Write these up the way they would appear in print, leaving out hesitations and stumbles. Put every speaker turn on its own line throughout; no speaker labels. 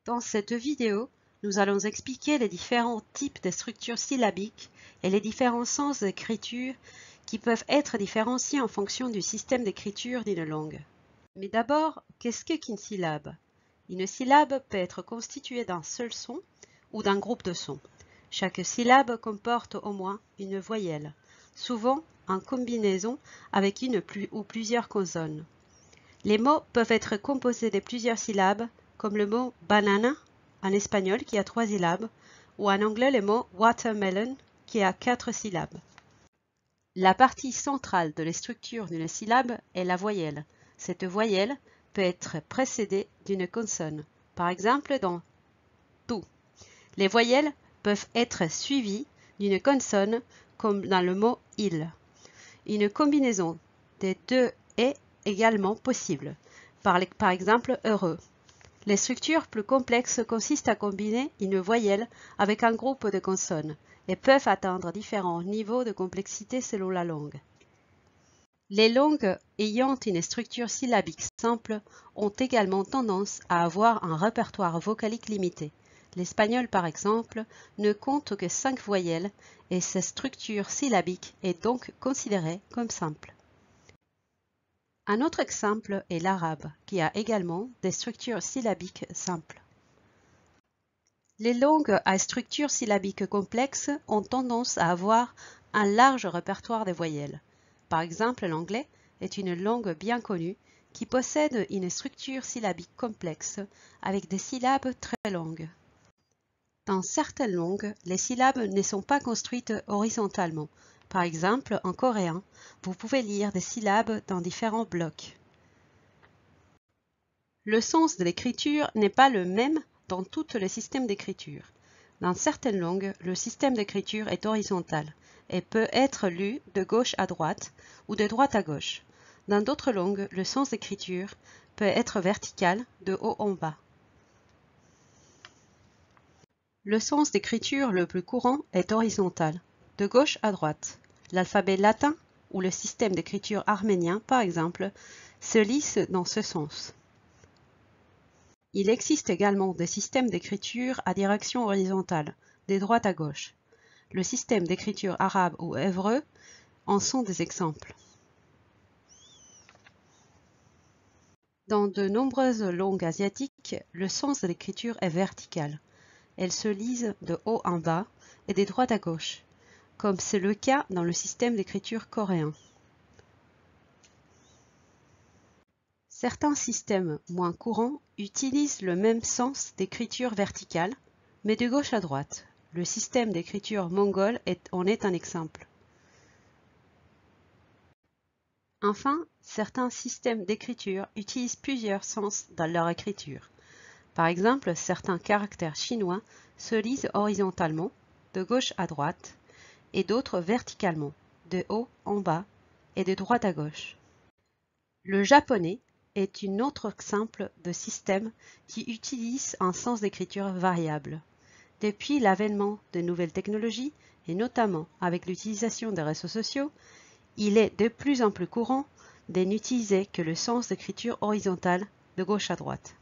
Dans cette vidéo, nous allons expliquer les différents types de structures syllabiques et les différents sens d'écriture qui peuvent être différenciés en fonction du système d'écriture d'une langue. Mais d'abord, qu'est-ce qu'une syllabe? Une syllabe peut être constituée d'un seul son ou d'un groupe de sons. Chaque syllabe comporte au moins une voyelle, souvent en combinaison avec une ou plusieurs consonnes. Les mots peuvent être composés de plusieurs syllabes, comme le mot banana en espagnol qui a 3 syllabes, ou en anglais le mot watermelon qui a 4 syllabes. La partie centrale de la structure d'une syllabe est la voyelle. Cette voyelle peut être précédée d'une consonne. Par exemple, dans tout. Les voyelles peuvent être suivies d'une consonne, comme dans le mot il. Une combinaison des deux est également possible. Par exemple, heureux. Les structures plus complexes consistent à combiner une voyelle avec un groupe de consonnes et peuvent atteindre différents niveaux de complexité selon la langue. Les langues ayant une structure syllabique simple ont également tendance à avoir un répertoire vocalique limité. L'espagnol, par exemple, ne compte que 5 voyelles et sa structure syllabique est donc considérée comme simple. Un autre exemple est l'arabe, qui a également des structures syllabiques simples. Les langues à structure syllabique complexe ont tendance à avoir un large répertoire de voyelles. Par exemple, l'anglais est une langue bien connue qui possède une structure syllabique complexe avec des syllabes très longues. Dans certaines langues, les syllabes ne sont pas construites horizontalement. Par exemple, en coréen, vous pouvez lire des syllabes dans différents blocs. Le sens de l'écriture n'est pas le même dans tous les systèmes d'écriture. Dans certaines langues, le système d'écriture est horizontal et peut être lu de gauche à droite ou de droite à gauche. Dans d'autres langues, le sens d'écriture peut être vertical, de haut en bas. Le sens d'écriture le plus courant est horizontal, de gauche à droite. L'alphabet latin ou le système d'écriture arménien, par exemple, se lisse dans ce sens. Il existe également des systèmes d'écriture à direction horizontale, de droite à gauche. Le système d'écriture arabe ou hébreu en sont des exemples. Dans de nombreuses langues asiatiques, le sens de l'écriture est vertical. Elles se lisent de haut en bas et de droite à gauche, comme c'est le cas dans le système d'écriture coréen. Certains systèmes moins courants utilisent le même sens d'écriture verticale, mais de gauche à droite. Le système d'écriture mongol en est un exemple. Enfin, certains systèmes d'écriture utilisent plusieurs sens dans leur écriture. Par exemple, certains caractères chinois se lisent horizontalement, de gauche à droite, et d'autres verticalement, de haut en bas et de droite à gauche. Le japonais est un autre exemple de système qui utilise un sens d'écriture variable. Depuis l'avènement de nouvelles technologies, et notamment avec l'utilisation des réseaux sociaux, il est de plus en plus courant de n'utiliser que le sens d'écriture horizontale de gauche à droite.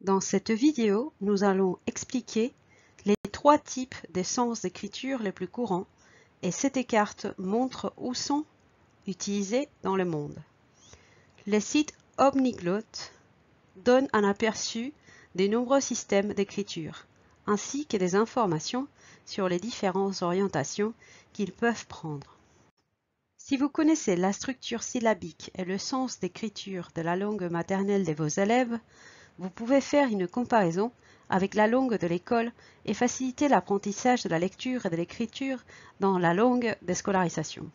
Dans cette vidéo, nous allons expliquer les 3 types de sens d'écriture les plus courants et cette carte montre où sont utilisés dans le monde. Le site Omniglot donne un aperçu des nombreux systèmes d'écriture, ainsi que des informations sur les différentes orientations qu'ils peuvent prendre. Si vous connaissez la structure syllabique et le sens d'écriture de la langue maternelle de vos élèves, vous pouvez faire une comparaison avec la langue de l'école et faciliter l'apprentissage de la lecture et de l'écriture dans la langue de scolarisation.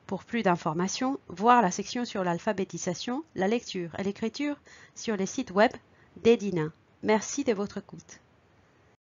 Pour plus d'informations, voir la section sur l'alphabétisation, la lecture et l'écriture sur les sites web d'Edina. Merci de votre écoute.